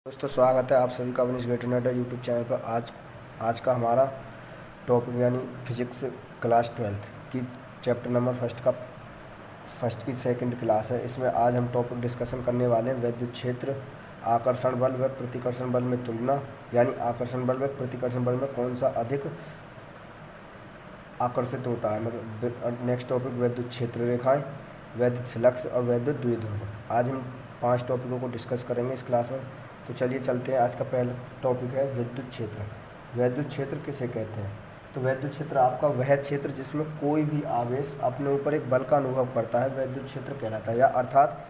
दोस्तों, स्वागत है आप सभी का अपने गेटनेटर यूट्यूब चैनल पर। आज का हमारा टॉपिक यानी फिजिक्स क्लास 12th की चैप्टर नंबर फर्स्ट की सेकंड क्लास है। इसमें आज हम टॉपिक डिस्कशन करने वाले हैं विद्युत क्षेत्र, आकर्षण बल व प्रतिकर्षण बल में तुलना। यानी आकर्षण बल व प्रतिकर्षण बल में कौन सा अधिक आकर्षित होता है। मतलब नेक्स्ट टॉपिक विद्युत क्षेत्र रेखाएँ, विद्युत फ्लक्स और विद्युत द्विध्रुव। आज हम 5 टॉपिकों को डिस्कस करेंगे इस क्लास में। तो चलिए चलते हैं। आज का पहला टॉपिक है विद्युत क्षेत्र। विद्युत क्षेत्र किसे कहते हैं? तो विद्युत क्षेत्र आपका वह क्षेत्र जिसमें कोई भी आवेश अपने ऊपर एक बल का अनुभव करता है, विद्युत क्षेत्र कहलाता है। या अर्थात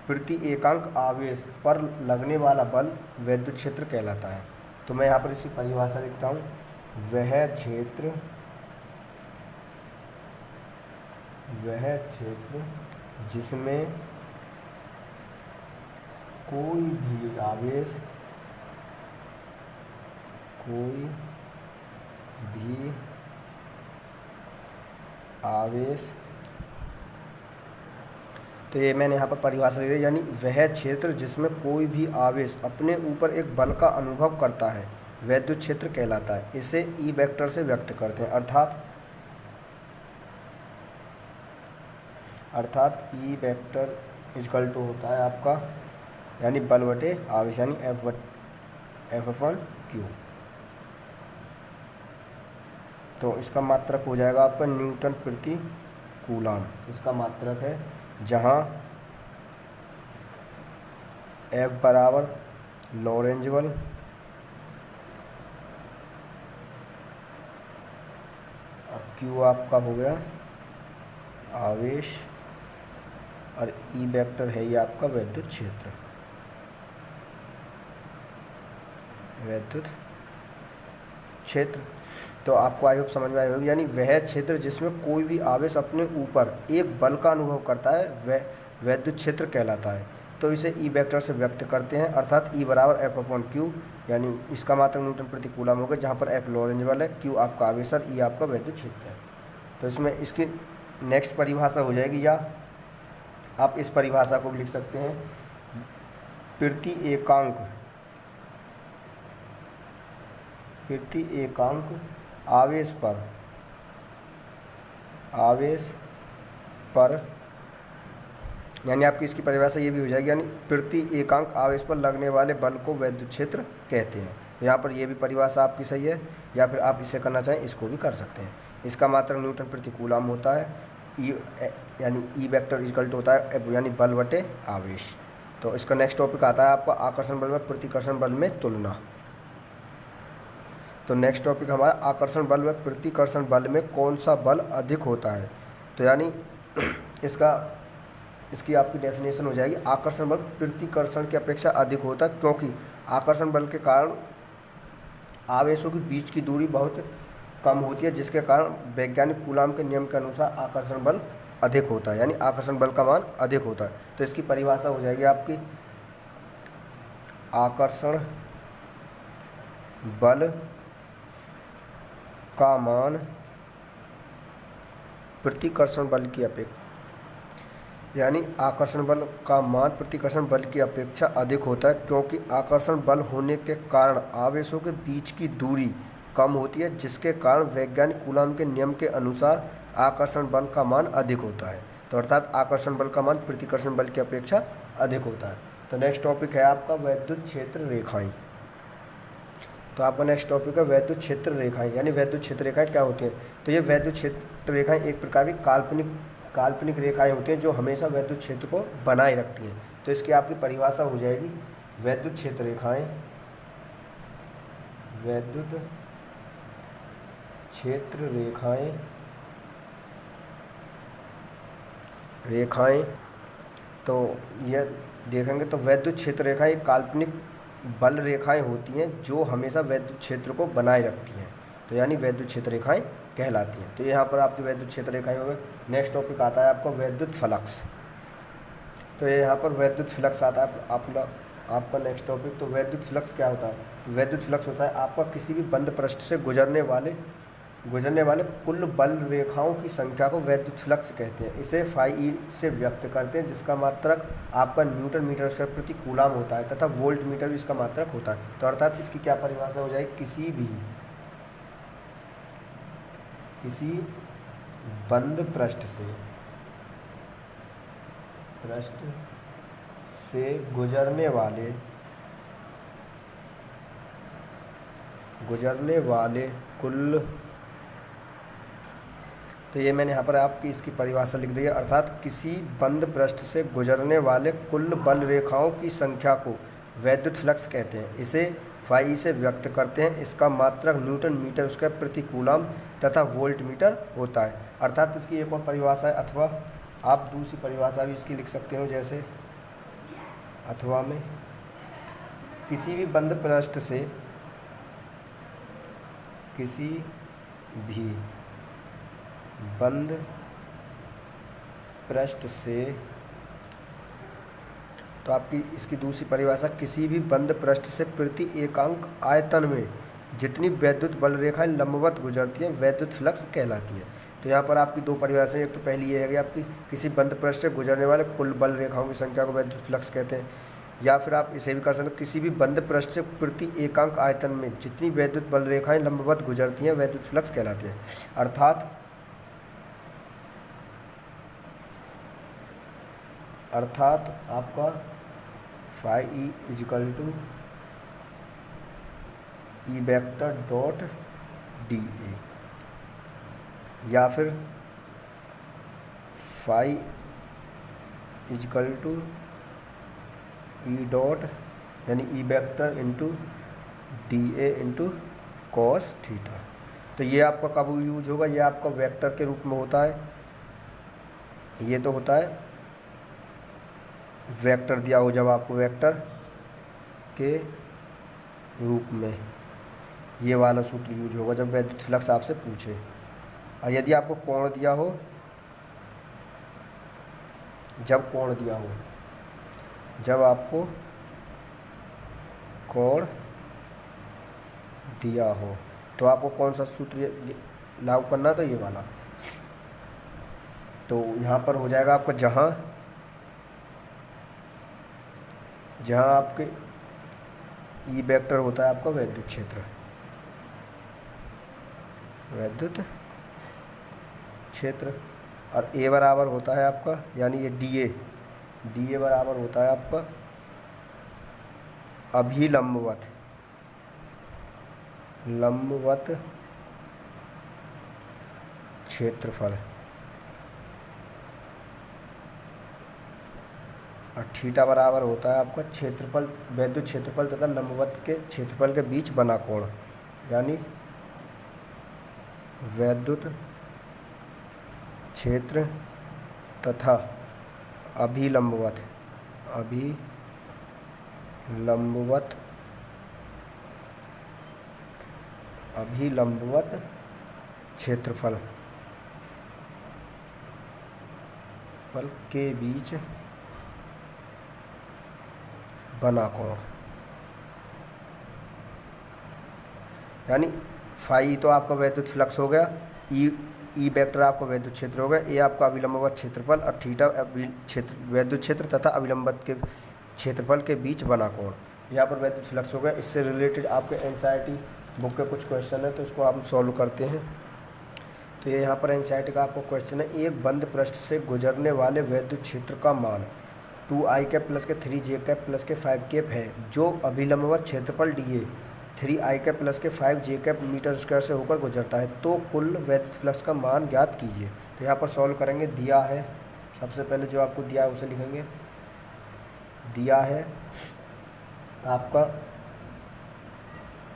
प्रति एकांक आवेश पर लगने वाला बल विद्युत क्षेत्र कहलाता है। तो मैं यहाँ पर इसकी परिभाषा लिखता हूँ। वह क्षेत्र जिसमें कोई भी आवेश तो ये मैंने यहाँ पर परिभाषा ली है। यानी वह क्षेत्र जिसमें कोई भी आवेश अपने ऊपर एक बल का अनुभव करता है विद्युत क्षेत्र कहलाता है। इसे ई वेक्टर से व्यक्त करते हैं। अर्थात ई वेक्टर इक्वल टू होता है आपका यानी बल बटे आवेश, यानी F/Q। तो इसका मात्रक हो जाएगा आपका न्यूटन प्रति कूलम। इसका मात्रक है जहाँ F बराबर लॉरेंज बल और Q आपका हो गया आवेश और ई वेक्टर है ये आपका विद्युत क्षेत्र। तो आपको आई होप समझ में आई होगी। यानी वह क्षेत्र जिसमें कोई भी आवेश अपने ऊपर एक बल का अनुभव करता है वह विद्युत क्षेत्र कहलाता है। तो इसे ई वेक्टर से व्यक्त करते हैं। अर्थात ई बराबर F/Q, यानी इसका मात्रक न्यूटन प्रति कूलम होगा, जहाँ पर F लॉरेंज बल है, Q आपका आवेश और ई आपका विद्युत क्षेत्र है। तो इसमें इसकी नेक्स्ट परिभाषा हो जाएगी, या आप इस परिभाषा को भी लिख सकते हैं। प्रति एकांक आवेश पर यानी आपकी इसकी परिभाषा ये भी हो जाएगी। यानी प्रति एकांक आवेश पर लगने वाले बल को विद्युत क्षेत्र कहते हैं। तो यहाँ पर ये भी परिभाषा आपकी सही है, या फिर आप इसे करना चाहें इसको भी कर सकते हैं। इसका मात्रक न्यूटन प्रति कूलम होता है। यानी ई वेक्टर इक्वल टू होता है F यानी बल बटे आवेश। तो इसका नेक्स्ट टॉपिक आता है आपका आकर्षण बल व प्रतिकर्षण बल में तुलना। तो नेक्स्ट टॉपिक हमारा आकर्षण बल व प्रतिकर्षण बल में कौन सा बल अधिक होता है। तो यानी इसकी आपकी डेफिनेशन हो जाएगी, आकर्षण बल प्रतिकर्षण की अपेक्षा अधिक होता है, क्योंकि आकर्षण बल के कारण आवेशों के बीच की दूरी बहुत कम होती है, जिसके कारण वैज्ञानिक कूलम के नियम के अनुसार आकर्षण बल अधिक होता है। यानी आकर्षण बल का मान अधिक होता है। तो इसकी परिभाषा हो जाएगी आपकी, आकर्षण बल का मान प्रतिकर्षण बल की अपेक्षा, यानी आकर्षण बल का मान प्रतिकर्षण बल की अपेक्षा अधिक होता है, क्योंकि आकर्षण बल होने के कारण आवेशों के बीच की दूरी कम होती है, जिसके कारण वैज्ञानिक कूलम के नियम के अनुसार आकर्षण बल का मान अधिक होता है। तो अर्थात आकर्षण बल का मान प्रतिकर्षण बल की अपेक्षा अधिक होता है। तो नेक्स्ट टॉपिक है आपका विद्युत क्षेत्र रेखाएं। तो आपका नेक्स्ट टॉपिक है विद्युत क्षेत्र रेखाएं। यानी विद्युत क्षेत्र रेखाएं क्या होती हैं? तो ये विद्युत क्षेत्र रेखाएं एक प्रकार की काल्पनिक रेखाएं होती हैं जो हमेशा विद्युत क्षेत्र को बनाए रखती हैं। तो इसकी आपकी परिभाषा हो जाएगी, विद्युत क्षेत्र रेखाएं तो ये देखेंगे तो विद्युत क्षेत्र रेखाएं काल्पनिक बल रेखाएं होती हैं जो हमेशा विद्युत क्षेत्र को बनाए रखती हैं। तो यानी विद्युत क्षेत्र रेखाएं कहलाती हैं। तो यहाँ पर आपकी विद्युत क्षेत्र रेखाएं हो गई। नेक्स्ट टॉपिक आता है आपका विद्युत फ्लक्स। तो ये यहाँ पर विद्युत फ्लक्स आता है आपका नेक्स्ट टॉपिक। तो विद्युत फ्लक्स क्या होता है? तो विद्युत फ्लक्स होता है आपका किसी भी बंद पृष्ठ से गुजरने वाले गुजरने वाले कुल बल रेखाओं की संख्या को वैद्युत फ्लक्स कहते हैं। इसे फाई ई से व्यक्त करते हैं, जिसका मात्रक आपका न्यूटन मीटर स्क्वायर प्रति कूलाम होता है तथा वोल्ट मीटर भी इसका मात्रक होता है। तो अर्थात इसकी क्या परिभाषा हो जाएगी, किसी बंद पृष्ठ से गुजरने वाले कुल, तो ये मैंने यहाँ पर आपकी इसकी परिभाषा लिख दी है। अर्थात किसी बंद पृष्ठ से गुजरने वाले कुल बल रेखाओं की संख्या को वैद्युत फ्लक्स कहते हैं। इसे फाई से व्यक्त करते हैं। इसका मात्रक न्यूटन मीटर स्क्वायर प्रति कूलाम तथा वोल्ट मीटर होता है। अर्थात इसकी एक और परिभाषा है, अथवा आप दूसरी परिभाषा भी इसकी लिख सकते हो, जैसे अथवा में किसी भी बंद पृष्ठ से तो आपकी इसकी दूसरी परिभाषा, किसी भी बंद पृष्ठ से प्रति एकांक आयतन में जितनी वैद्युत बल रेखाएं लंबवत गुजरती हैं वैद्युत फ्लक्स कहलाती है। तो यहाँ पर आपकी दो परिभाषाएं, एक तो पहली ये है कि आपकी किसी बंद पृष्ठ से गुजरने वाले कुल बल रेखाओं की संख्या को वैद्युत फ्लक्स कहते हैं, या फिर आप इसे भी कर सकते हो, किसी भी बंद पृष्ठ से प्रति एकांक आयतन में जितनी वैद्युत बल रेखाएं लंबवत गुजरती हैं वैद्युत फ्लक्स कहलाती हैं। अर्थात आपका phi E is equal to E vector dot D A, या फिर phi is equal to E dot यानी E vector into D A into cos theta. तो ये आपका कब यूज होगा, ये आपका वेक्टर के रूप में होता है। ये तो होता है वेक्टर दिया हो, जब आपको वेक्टर के रूप में ये वाला सूत्र यूज होगा जब वैद्युत फ्लक्स आपसे पूछे। और यदि आपको कोण दिया हो, जब आपको कोण दिया हो तो आपको कौन सा सूत्र लागू करना, तो ये वाला। तो यहाँ पर हो जाएगा आपका जहाँ आपके ई वेक्टर होता है आपका वैद्युत क्षेत्र और ए बराबर होता है आपका, यानी ये डी ए बराबर होता है आपका अभिलंबवत क्षेत्रफल, और थीटा बराबर होता है आपका क्षेत्रफल, वैद्युत क्षेत्रफल तथा लंबवत के क्षेत्रफल के बीच बना कोण, यानी वैद्युत क्षेत्र तथा अभिलंबवत क्षेत्रफल के बीच बना कोण, यानी फाई तो आपका वैद्युत फ्लक्स हो गया, ई वेक्टर आपका वैद्युत क्षेत्र हो गया, ए आपका अभिलंबवत क्षेत्रफल और थीटा वैद्युत क्षेत्र तथा अभिलंबवत के क्षेत्रफल के बीच बना कोण। यहाँ पर वैद्युत फ्लक्स हो गया। इससे रिलेटेड आपके एनसीईआरटी बुक के कुछ क्वेश्चन है, तो इसको हम सॉल्व करते हैं। तो ये यहाँ पर एनसीईआरटी का आपको क्वेश्चन है, एक बंद पृष्ठ से गुजरने वाले वैद्युत क्षेत्र का मान 2i कैप प्लस के 3j कैप प्लस के 5 कैप है, जो अभिलंबवत क्षेत्रफल dA 3i कैप प्लस के 5j कैप मीटर स्क्वायर से होकर गुजरता है, तो कुल वैद्युत फ्लक्स का मान ज्ञात कीजिए। तो यहाँ पर सॉल्व करेंगे। दिया है, सबसे पहले जो आपको दिया है उसे लिखेंगे। दिया है आपका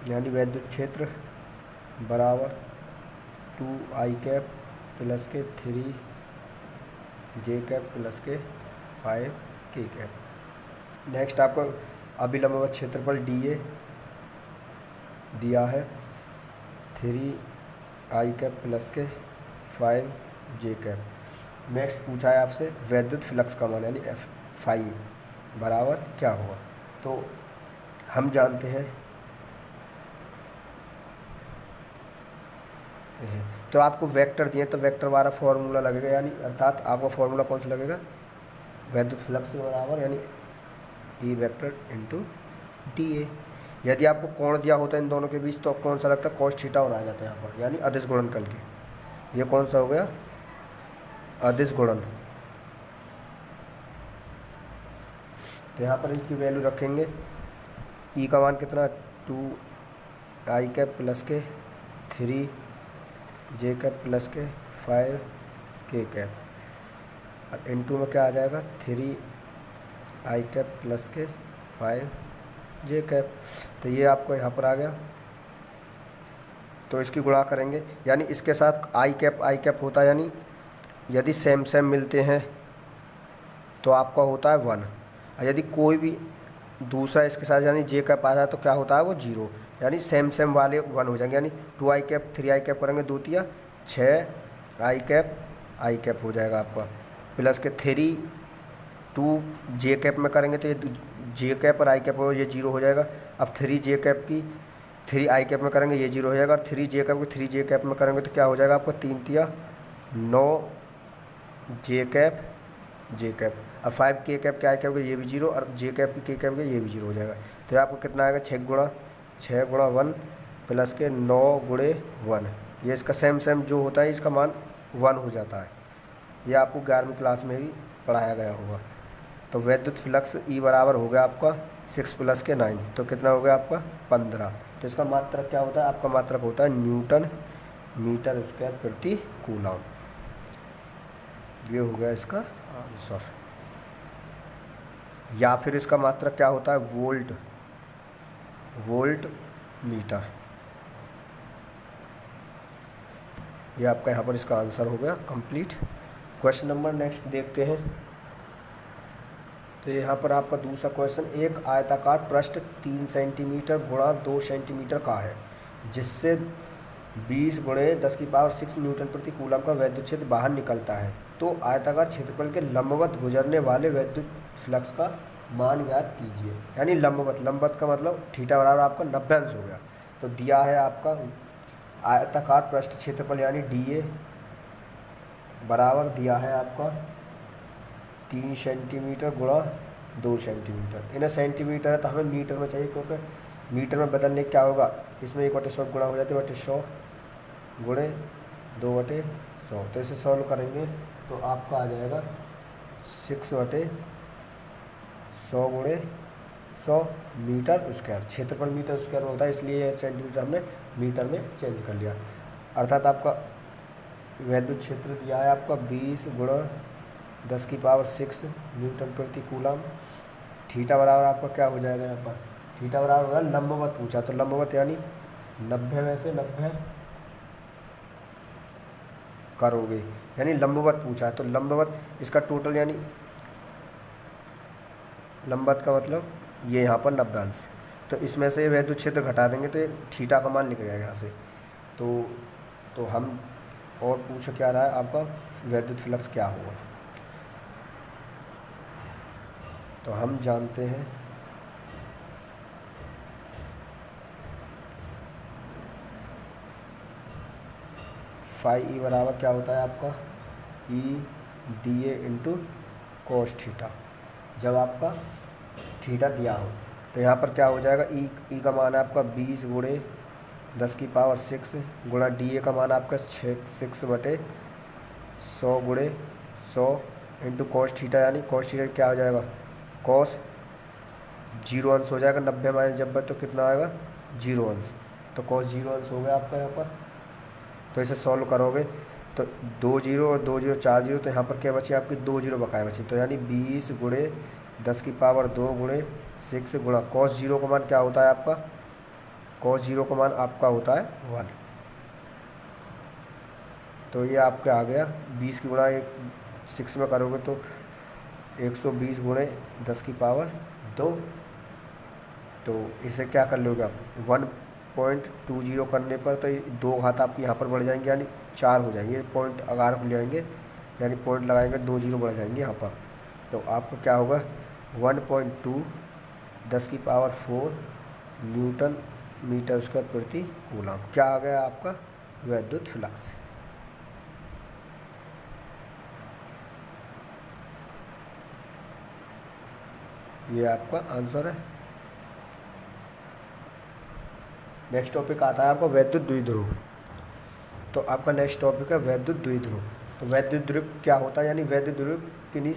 यानी वैद्युत क्षेत्र बराबर 2i कैप प्लस के 3j कैप प्लस के 5k कैप। नेक्स्ट आपको अभिलंबवत क्षेत्रफल dA दिया है 3i कैप प्लस के 5j कैप। नेक्स्ट पूछा है आपसे वैद्युत फ्लक्स का मान यानी फाई बराबर क्या होगा। तो हम जानते हैं, तो सकते हैं। तो आपको वेक्टर दिए तो वेक्टर वाला फॉर्मूला लगेगा, यानी अर्थात आपका फॉर्मूला कौन सा लगेगा, वैद्युत फ्लक्स बराबर यानी ई वेक्टर इंटू डी ए। यदि आपको कोण दिया होता है इन दोनों के बीच तो कौन सा लगता है, कॉस थीटा और आ जाता है यहाँ पर, यानी अदिश गुणनफल के। ये कौन सा हो गया, अदिश गुणन। तो यहाँ पर इसकी वैल्यू रखेंगे, ई का मान कितना 2 आई कैप प्लस के 3 जे कैप प्लस के 5 के कैप, और इनटू में क्या आ जाएगा 3 आई कैप प्लस के 5 जे कैप। तो ये आपको यहाँ पर आ गया। तो इसकी गुणा करेंगे, यानी इसके साथ आई कैप होता है, यानी यदि सेम सेम मिलते हैं तो आपका होता है 1, और यदि कोई भी दूसरा इसके साथ यानी जे कैप आ जाए तो क्या होता है वो 0, यानी सेम सेम वाले 1 हो जाएंगे। यानी 2 आई कैप 3 आई कैप करेंगे 2 तिया 6 आई कैप हो जाएगा आपका, प्लस के 3 2 जे कैप में करेंगे तो ये जे कैप और आई कैप हो, ये 0 हो जाएगा। अब 3 जे कैप की 3 आई कैप में करेंगे ये 0 हो जाएगा, और 3 जे कैप की 3 जे कैप में करेंगे तो क्या हो जाएगा आपको 3 तिया 9 जे कैप, और 5 के कैप के आई कैप के ये भी 0, और जे कैप की के कैप के ये भी 0 हो जाएगा। तो आपको कितना आएगा 6 गुणा 1 प्लस के 9 गुणे 1, ये इसका सेम जो होता है इसका मान 1 हो जाता है। ये आपको 11वीं क्लास में भी पढ़ाया गया होगा। तो वैद्युत फ्लक्स ई बराबर हो गया आपका 6 प्लस के 9, तो कितना हो गया आपका 15। तो इसका मात्रक क्या होता है, आपका मात्रक होता है न्यूटन मीटर स्क्वायर प्रति कूलम। ये हो गया इसका आंसर। या फिर इसका मात्रक क्या होता है वोल्ट मीटर। ये आपका यहाँ पर इसका आंसर हो गया कंप्लीट। क्वेश्चन नंबर नेक्स्ट देखते हैं। तो यहाँ पर आपका दूसरा क्वेश्चन, एक आयताकार पृष्ठ 3 सेंटीमीटर गुणा 2 सेंटीमीटर का है, जिससे 20 गुणे 10⁶ न्यूटन प्रति कूलम का वैद्युत क्षेत्र बाहर निकलता है। तो आयताकार क्षेत्रफल के लंबवत गुजरने वाले वैद्युत फ्लक्स का मान ज्ञात कीजिए। यानी लंबवत का मतलब थीटा बराबर आपका 90 अंश हो गया। तो दिया है आपका आयताकार पृष्ठ क्षेत्रफल यानी डी ए बराबर दिया है आपका 3 सेंटीमीटर गुणा 2 सेंटीमीटर। इन्हें सेंटीमीटर है तो हमें मीटर में चाहिए, क्योंकि मीटर में बदलने क्या होगा, इसमें 1/100 गुणा हो जाते हैं 1/100 गुणे 2/100। तो इसे सॉल्व करेंगे तो आपका आ जाएगा 6/100 गुणे 100 मीटर स्क्वायर। क्षेत्रफल मीटर स्क्वायर में होता है, इसलिए सेंटीमीटर हमने मीटर में चेंज कर लिया। अर्थात आपका वैद्युत क्षेत्र दिया है आपका 20 गुणा 10⁶ न्यूटन प्रति कूलम। थीटा बराबर आपका क्या हो जाएगा, यहाँ पर थीटा बराबर होगा लंबवत पूछा, तो लंबवत यानी 90 में से 90 करोगे, यानी लंबवत पूछा है। तो लंबवत इसका टोटल यानी लंबवत का मतलब ये यहाँ पर 90 अंश, तो इसमें से वैद्युत क्षेत्र घटा देंगे तो ये थीटा का मान निकल जाएगा यहाँ से। तो हम और पूछ क्या रहा है आपका वैद्युत फ्लक्स क्या होगा, तो हम जानते हैं फाई ई बराबर क्या होता है आपका E D A into cos theta. जब आपका थीटा दिया हो तो यहाँ पर क्या हो जाएगा, ई का मान है आपका 20 गुणे 10⁶ गुणा डी ए का मान आपका 6/100 गुणे 100 इंटू कोस थीटा, यानी कोस थीटा क्या हो जाएगा कोस 0 अंश हो जाएगा, 90 माइनस 90 तो कितना आएगा 0 अंश, तो कोस 0 अंश हो गया आपका यहाँ पर। तो इसे सॉल्व करोगे तो 2 0 और 2 0 4 0, तो यहाँ पर क्या बची आपकी 2 0 बकाया बची, तो यानी 20 गुणे 10⁻² गुणे 6 गुणा कॉस 0 का मान क्या होता है आपका, कॉस 0 का मान आपका होता है 1। तो ये आपका आ गया 20 की गुणा 6 में करोगे तो 120 गुणे 10⁻²। तो इसे क्या कर लोगे आप 1.20 करने पर तो 2 घात आपकी यहाँ पर बढ़ जाएंगे, यानी 4 हो जाएंगे। पॉइंट अगर ले आएंगे यानी पॉइंट लगाएंगे 2 0 बढ़ जाएंगे यहाँ पर। तो आपको क्या होगा 1.2 10⁻⁴ न्यूटन मीटर स्क्वायर प्रति कूलम। क्या आ गया आपका वैद्युत फ्लक्स। ये आपका आंसर है। नेक्स्ट टॉपिक आता है आपका वैद्युत द्विध्रुव। तो आपका नेक्स्ट टॉपिक है वैद्युत द्विध्रुव। तो वैद्युत ध्रुव क्या होता है, यानी वैद्युत ध्रुव किन्हीं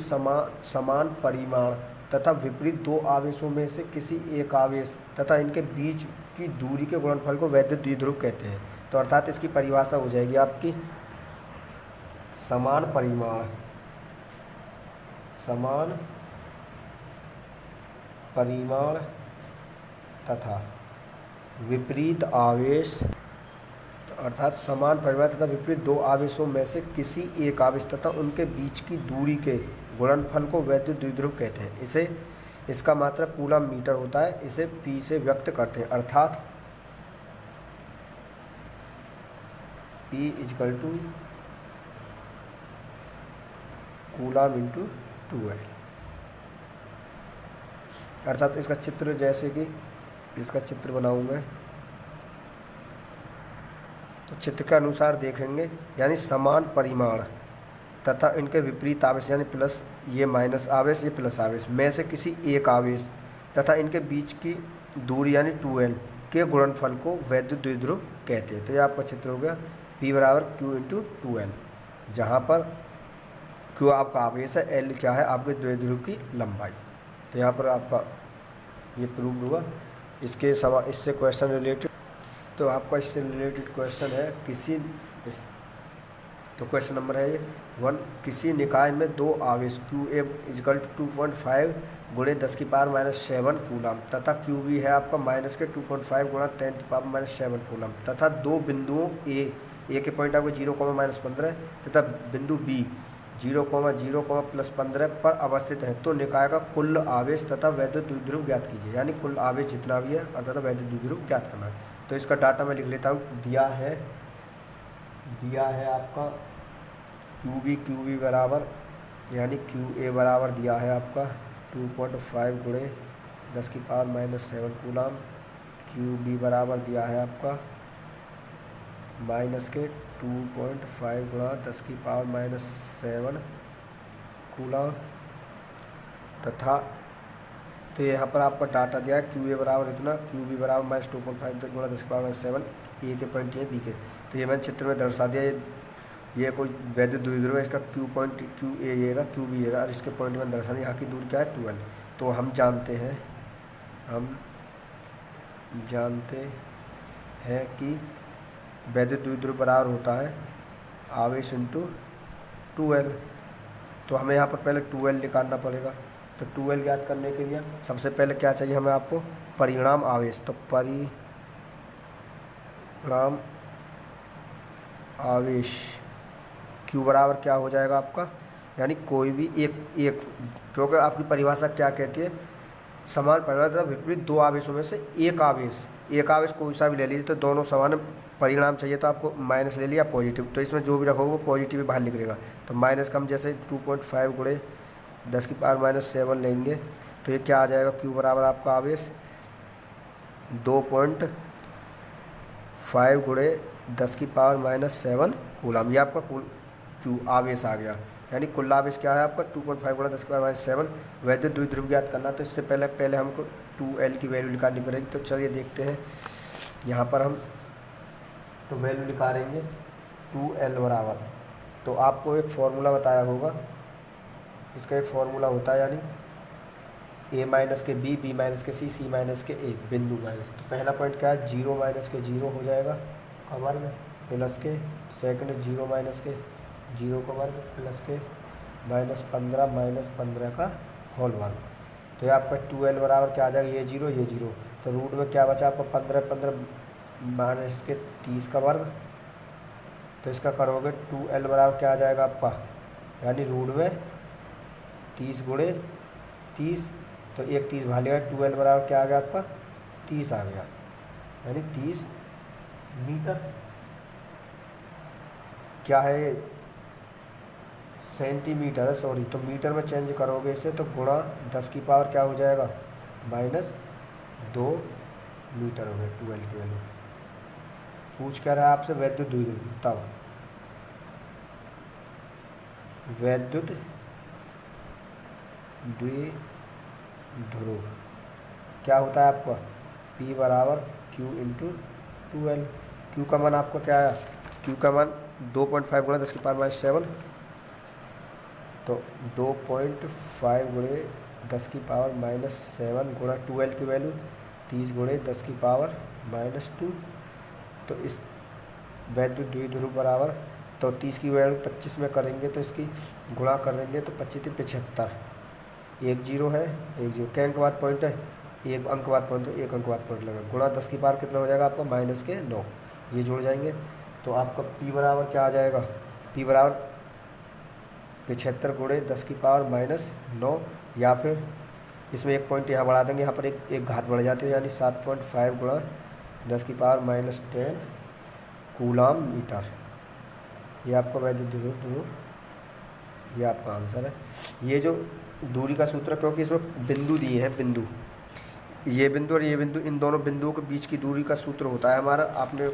समान परिमाण तथा विपरीत दो आवेशों में से किसी एक आवेश तथा इनके बीच की दूरी के गुणनफल को वैद्युत द्विध्रुव कहते हैं। तो अर्थात इसकी परिभाषा हो जाएगी आपकी समान परिमाण तथा विपरीत आवेश, अर्थात समान परिमाण तथा विपरीत दो आवेशों में से किसी एक आवेश तथा उनके बीच की दूरी के गुणनफल को वैद्युत द्विध्रुव कहते हैं। इसका मात्रक कूलम मीटर होता है। इसे पी से व्यक्त करते हैं, अर्थात P इजकल टू कूलम इंटू 2L। अर्थात इसका चित्र, जैसे कि इसका चित्र बनाऊँ मैं, तो चित्र के अनुसार देखेंगे, यानी समान परिमाण तथा इनके विपरीत आवेश, यानी प्लस ये माइनस आवेश, ये प्लस आवेश में से किसी एक आवेश तथा इनके बीच की दूरी यानी 2L के गुणनफल को वैद्युत द्विध्रुव कहते हैं। तो ये आपका चित्र हो गया P बराबर Q इंटू 2L, जहाँ पर Q आपका आवेश है, L क्या है आपके द्विध्रुव की लंबाई। तो यहाँ पर आपका ये प्रूव हुआ। इससे क्वेश्चन रिलेटेड, तो आपका इससे रिलेटेड क्वेश्चन है तो क्वेश्चन नंबर है ये 1, किसी निकाय में दो आवेश QA इजकल टू 2.5 गुणे 10⁻⁷ कूलम तथा QB है आपका माइनस के 2.5 गुणा 10⁻⁷ कूलम तथा दो बिंदुओं A के पॉइंट आपको 0, -15 तथा बिंदु B 0, 0, +15 पर अवस्थित है, तो निकाय का कुल आवेश तथा वैद्युत द्विध्रुव ज्ञात कीजिए। यानी कुल आवेश जितना भी है अर्थात वैद्युत द्विध्रुव ज्ञात करना है। तो इसका डाटा मैं लिख लेता हूँ। दिया है आपका QB बराबर, यानी QA बराबर दिया है आपका 2.5 गुणे 10⁻⁷ कूलम। QB बराबर दिया है आपका माइनस के 2.5 गुणा 10⁻⁷ कूलम तथा, तो यहाँ पर आपका डाटा दिया है QA बराबर इतना, QB बराबर -2.5 गुणा 10⁻⁷, A के पॉइंट ये B के। तो ये मैंने चित्र में दर्शा दिया। ये कोई वैद्युत द्विध्रुव है, इसका QA ये रहा, QB ये रहा, और इसके पॉइंट में दर्शा दिया। यहाँ की दूरी क्या है 2L। तो हम जानते हैं कि वैद्युत द्विध्रुव बराबर होता है आवेश इंटू 2L। तो हमें यहाँ पर पहले 2L निकालना पड़ेगा। तो 2L ज्ञात करने के लिए सबसे पहले क्या चाहिए हमें, आपको परिणाम आवेश। तो परिणाम आवेश Q बराबर क्या हो जाएगा आपका, यानी कोई भी एक, क्योंकि आपकी परिभाषा क्या कहती है, समान परिमाण तथा विपरीत दो आवेशों में से एक आवेश कोई सा भी ले लीजिए, तो दोनों समान परिणाम चाहिए, तो आपको माइनस ले लिया पॉजिटिव, तो इसमें जो भी रखोगे वो पॉजिटिव बाहर निकलेगा। तो माइनस का हम जैसे 2.5 गुणे 10⁻⁷ लेंगे, तो ये क्या आ जाएगा, Q बराबर आपका आवेश 2.5 गुणे 10⁻⁷ कूलम। ये आपका Q आवेश आ गया, यानी कुल आवेश क्या है आपका 2.5 गुणा 10⁻⁷। वैद्युत द्विध्रुव ज्ञात करना, तो इससे पहले हमको 2L की वैल्यू निकालनी पड़ेगी। तो चलिए देखते हैं, यहाँ पर हम तो वैल्यू निकालेंगे 2L बराबर, तो आपको एक फॉर्मूला बताया होगा, इसका एक फॉर्मूला होता है, यानी A माइनस के B, B माइनस के C, C माइनस के A, बिंदु माइनस। तो पहला पॉइंट क्या है, 0 माइनस के 0 हो जाएगा का वर्ग प्लस के, सेकंड 0 माइनस के 0 का वर्ग प्लस के -15 का होल वर्ग। तो ये आपका 2L बराबर क्या आ जाएगा, ये 0, तो रूट में क्या बचा आपको 15 माइनस के 30 का वर्ग। तो इसका करोगे 2L बराबर क्या आ जाएगा आपका, यानी रूट में 30 गुणे 30, तो एक 30 भाग लेगा, 2L बराबर क्या आ गया आपका 30 आ गया, यानी 30 मीटर। क्या है, सेंटीमीटर है, सॉरी, तो मीटर में चेंज करोगे इसे, तो गुणा 10 की पावर क्या हो जाएगा -2 मीटर हो गया 2L की वैल्यू। पूछ क्या रहा है आपसे, वैद्युत द्विध्रुव, तब वैद्युत द्विध्रुव क्या होता है आपका, P बराबर Q इंटू 2L। Q का मान आपका क्या आया, Q का मान 2.5 गुणा 10⁻⁷, तो 2.5 गुणे 10⁻⁷ गुणा 2L की वैल्यू 30 गुणे 10⁻⁻2। तो इस वैद्युत द्विध्रुव बराबर, तो 30 की वैल्यू 25 में करेंगे तो इसकी गुणा करेंगे तो 25 75, एक जीरो है, एक जीरो, क्या अंक बाद पॉइंट है, एक अंक बाद पॉइंट, तो एक अंक बाद पॉइंट लगा, गुणा 10 की पावर कितना हो जाएगा आपका -9, ये जुड़ जाएंगे। तो आपका P बराबर क्या आ जाएगा, P बराबर 75 गुणे 10⁻⁻9, या फिर इसमें एक पॉइंट यहाँ बढ़ा देंगे, यहाँ पर एक घात बढ़ जाती है, यानी 7.5 गुणा 10⁻⁻10 कूलाम मीटर। ये आपका वैद्युत द्विध्रुव, ये आपका आंसर है। ये जो दूरी का सूत्र है, क्योंकि इसमें बिंदु दिए हैं, बिंदु, ये बिंदु और ये बिंदु, इन दोनों बिंदुओं के बीच की दूरी का सूत्र होता है हमारा, आपने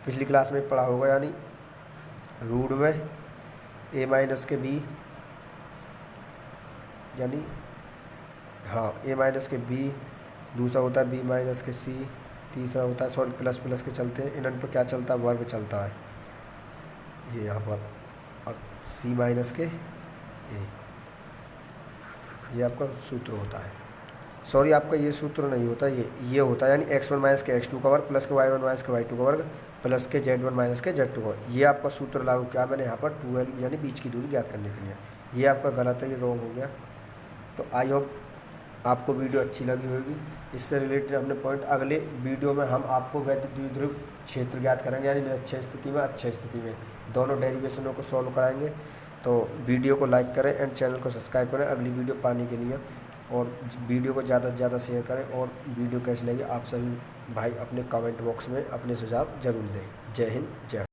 पिछली क्लास में पढ़ा होगा, यानी रूट में a माइनस के b, यानी हाँ a माइनस के b, दूसरा होता है b माइनस के c, तीसरा होता है, सॉरी प्लस प्लस के चलते हैं, इन पर क्या चलता है, वर्ग चलता है, ये यहाँ पर, और c माइनस के a, ये आपका सूत्र होता है। सॉरी आपका ये सूत्र नहीं होता, ये होता है, यानी x1 माइनस के x2 का वर्ग प्लस के y1 माइनस के y2 का वर्ग प्लस के z1 माइनस के z2 का वर्ग। ये आपका सूत्र लागू किया मैंने यहाँ पर 12 यानी बीच की दूरी ज्ञात करने के लिए। ये आपका गलत है, ये रॉन्ग हो गया। तो आई होप आपको वीडियो अच्छी लगी होगी। इससे रिलेटेड हमने पॉइंट अगले वीडियो में हम आपको वैद्युत द्विध्रुव क्षेत्र ज्ञात करेंगे, यानी निरक्षीय स्थिति में, अक्षय स्थिति में, दोनों डेरिवेशनों को सॉल्व कराएंगे। तो वीडियो को लाइक करें एंड चैनल को सब्सक्राइब करें अगली वीडियो पाने के लिए, और वीडियो को ज़्यादा से ज़्यादा शेयर करें। और वीडियो कैसी लगी आप सभी भाई अपने कमेंट बॉक्स में अपने सुझाव ज़रूर दें। जय हिंद, जय